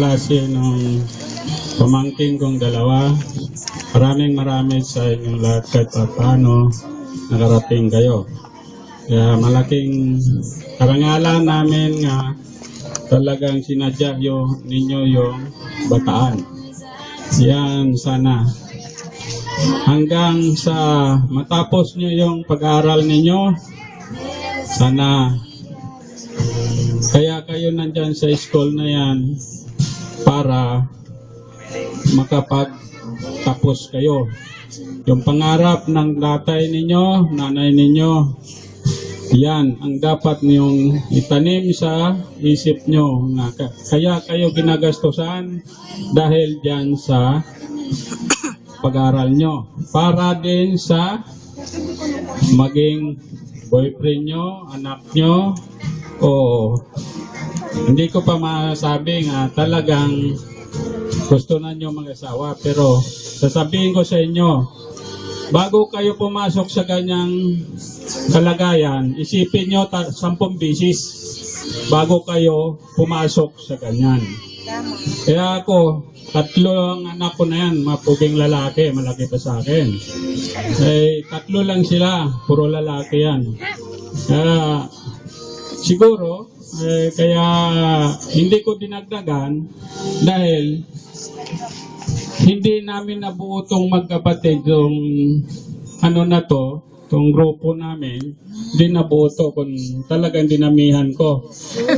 kaklase ng pamangkin kong dalawa. Maraming sa inyong lahat kahit paano nakarating kayo. Kaya malaking karangalan namin nga talagang sinadya ninyo yung Bataan. Yan sana. Hanggang sa matapos nyo yung pag-aaral ninyo, sana kaya kayo nandyan sa school na yan para makapagtapos kayo. Yung pangarap ng tatay ninyo, nanay ninyo, yan ang dapat niyong itanim sa isip nyo. Kaya kayo ginagastusan dahil dyan sa pag-aaral nyo. Para din sa maging boyfriend nyo, anak nyo, o hindi ko pa masabi nga talagang gusto na nyo mag-asawa. Pero sasabihin ko sa inyo, bago kayo pumasok sa ganyang kalagayan, isipin nyo 10 beses bago kayo pumasok sa ganyan. Kaya ako, 3 ang anak ko na yan, mapuging lalaki, malaki pa sa akin. 3 lang sila, puro lalaki yan. Siguro, kaya hindi ko dinagdagan dahil hindi namin nabuo itong magkapatid yung itong grupo namin, hindi nabuo ito kung talagang dinamihan ko.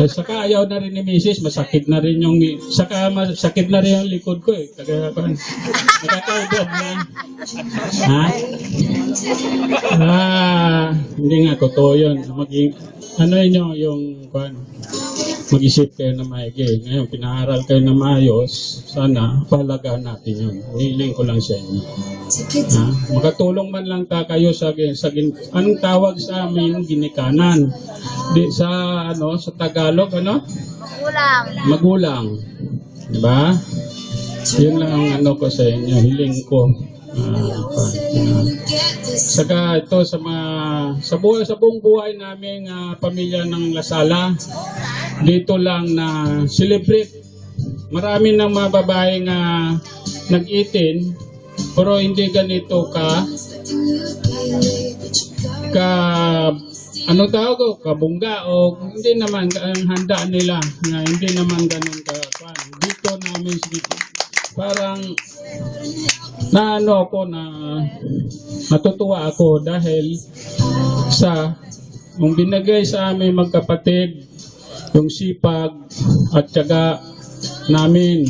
Saka ayaw na rin ni Mrs. masakit na rin yung likod ko eh. Nakakaibad na. Hindi nga, totoo yun. Mag-isip kayo na maigi. Ngayon, pinaaral kayo na maayos. Sana, pahalagaan natin yun. Hiling ko lang sa inyo. Makatulong man lang kayo sa anong tawag sa amin, ginikanan. Sa Tagalog, Magulang. Diba? Yun lang ang ko sa inyo. Hiling ko. Saka ito sa buong buhay namin pamilya ng Lasala, dito lang na celebrate. Marami ng mga babae nga nag-18 pero hindi ganito kabungga o hindi naman ang handa nila nga hindi naman ganun dito namin parang natutuwa ako dahil sa yung binigay sa amin magkapatid, yung sipag at tiyaga namin,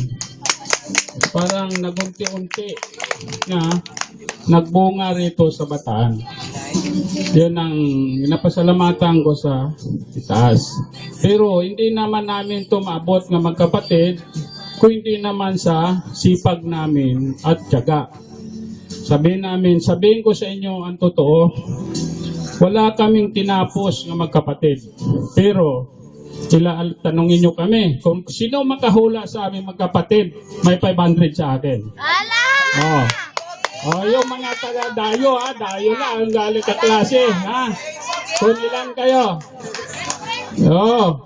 parang nagunti-unti na nagbunga rito sa Bataan. Yun ang napasalamatan ko sa itaas. Pero hindi naman namin ito maabot nga magkapatid kung hindi naman sa sipag namin at tiyaga. Sabihin ko sa inyo ang totoo, wala kaming tinapos nga magkapatid. Pero tanungin nyo kami, kung sino makahula sa aming magkapatid, may 500 sa akin. Yung mga taga-dayo, dayo na, ang galing kaklase, kung ilan kayo.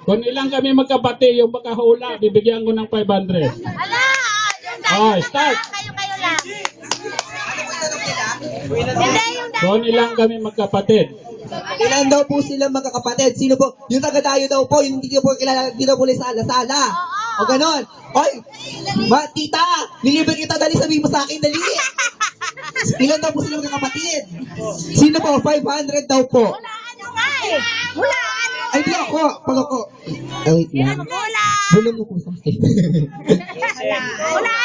Kung ilang kami magkapatid, yung makahula, bibigyan ko ng 500. Start. Kayo lang. Kung ilang kami magkapatid. Ilan daw po sila magkakapatid? Sino po? Yung taga-dayo daw po, yung hindi po kilala, hindi daw po sala. O ganon. Oy, tita, nilibre kita, dali, sabihin mo sa akin, dali. Ilan daw po sila magkakapatid? Sino po? 500 daw po. Hulaan nyo nga eh. Hulaan nyo. Ay, di ako. Pag ako. Wait lang. Hulaan mo po sa akin.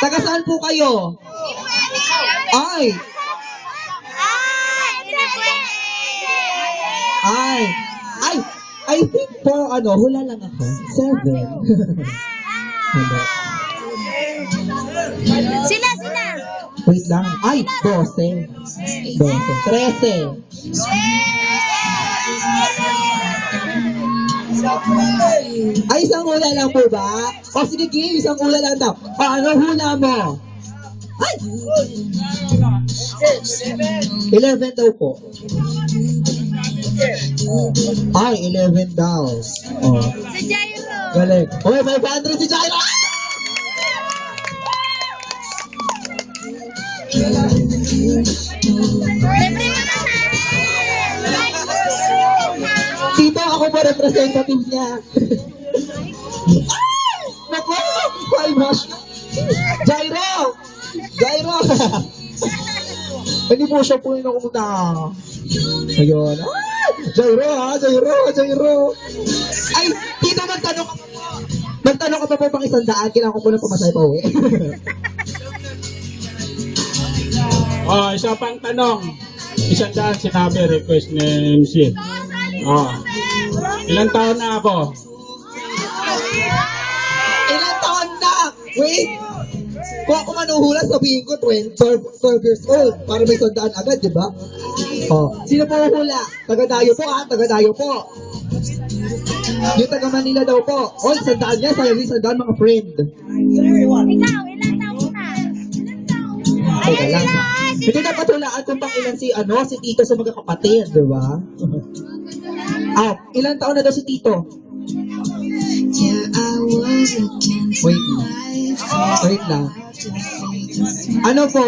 Taga saan po kayo? Ay. I think po, hula lang ako. 7. Sila. Wait lang. Ay, 12. 13. Ay, isang hula lang po ba? O sige, game, isang hula lang daw. O, ano hula mo? Ay! 11 daw po. Ay, 11 daw. Oh. Si Jairo. Galing. Oy, 500 si Jairo! representative niya. Naku! Ay, gosh! Jairo! Jairo! Hindi po siya po yung nakumuna. Ayun. Ay! Jairo ha! Jairo! Jairo! Ay! Tito, magtanong ka pa po. Magtanong ka pa po pang 100. Kailangan ko po na pumasay pa uwi. Isa pang tanong. 100 sinabi, request ni MC. Ilang taon na ako? Ilang taon na? Wait! Kung ako manuhula, sabihin ko 12 years old. Para may 100 agad, di ba? Sino po hula? Taga-Dayo po ha, Taga-Dayo po. Yung taga-Manila daw po. 100 niya, sayang 100 mga friend. Ikaw, ilang taon na? Teka lang. Hindi dapat hulaan kung pang ilan si Tito sa mga kapatid, di ba? Ilang taon na daw si Tito? Wait lang. Wait lang. Ano po?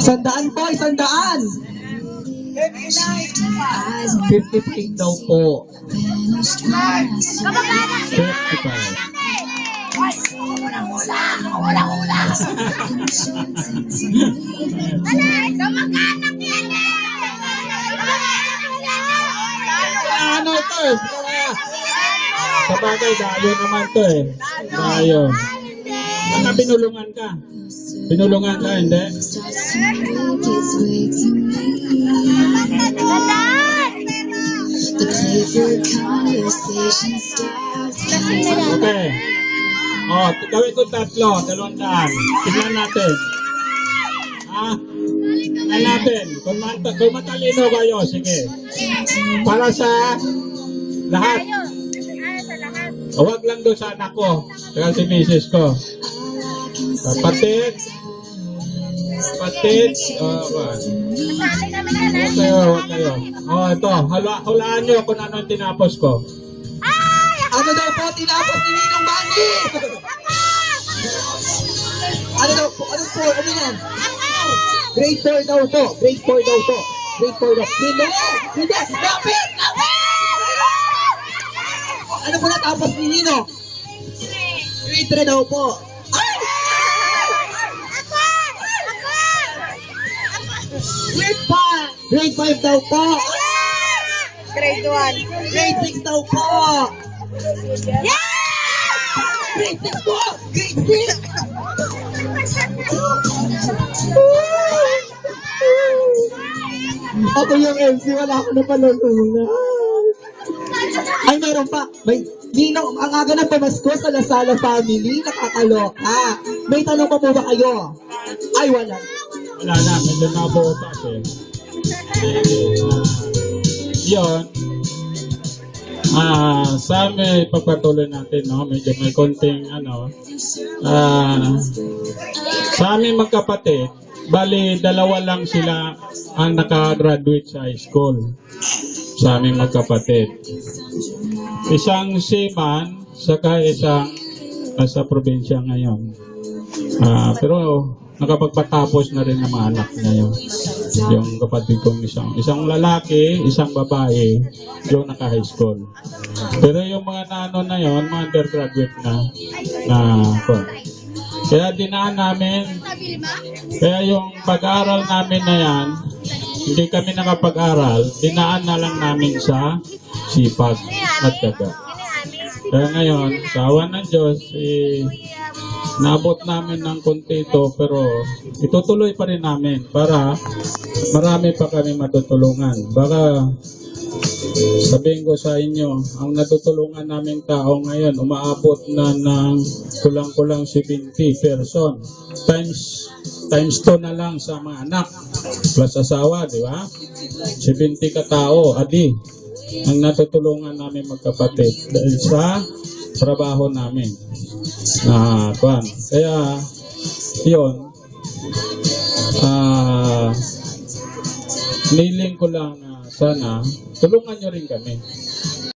Sandaan po, 100. 55 daw po. 55. Ano ito eh? Sabagay, dayo naman to eh. Dayo. Baka binulungan ka. Binulungan ka, hindi? Okay. Gawin ko 3, 200. Tignan natin. Tignan natin. Kung matalino kayo, sige. Para sa lahat. Huwag lang doon sa anak ko. Kaya si misis ko. Kapatid. Huwag kayo. Ito. Hulaan nyo kung ano yung tinapos ko. Ano daw po tinapos ni Ninong Manny? Ano daw po? Ano po? Ano yan? Grade 4 daw po. Grade 4 daw po. Grade 4 daw. Hindi! Hindi! Lapit! Ano po natapos ni Nino? Grade 3 daw po. Ay! Grade 5! Grade 5 daw po. Grade 1. Grade 6 daw po. Grade 6 po! Grade 6! Ako yung MC, wala ako na palulungan. Ay, meron pa. Ninong, ang aga ng pamasko sa Lasala family, nakakaloka. May tanong pa po ba kayo? Ay, wala. Wala na. Medyo nabutas eh. Yun. Sa amin, pagpatuloy natin, no? Medyo may konting, sa amin magkapatid, bali, 2 lang sila ang nakagraduate sa high school. Sa aming magkapatid. Isang seaman, saka isang nasa probinsya ngayon. Pero nakapagpatapos na rin ang mga anak niya yun. Yung kapatid kong isang lalaki, isang babae, yung naka-high school. Pero yung mga nano na yun, mga undergraduate na kaya dinaan namin, kaya yung pag-aaral namin na yan, hindi kami nakapag-aral, dinaan na lang namin sa sipag at tiyaga. Kaya ngayon, sa awa ng Diyos, naabot namin ng konti ito, pero itutuloy pa rin namin para marami pa kami matutulungan. Baka sabihin ko sa inyo, ang natutulungan naming tao ngayon, umaabot na ng kulang-kulang 70 person. Times 2 na lang sa mga anak. Plus asawa, di ba? 70 katao, adi. Ang natutulungan namin magkapatid dahil sa trabaho namin. Kaya, yun. Niling ko lang sana tulungan nyo rin kami.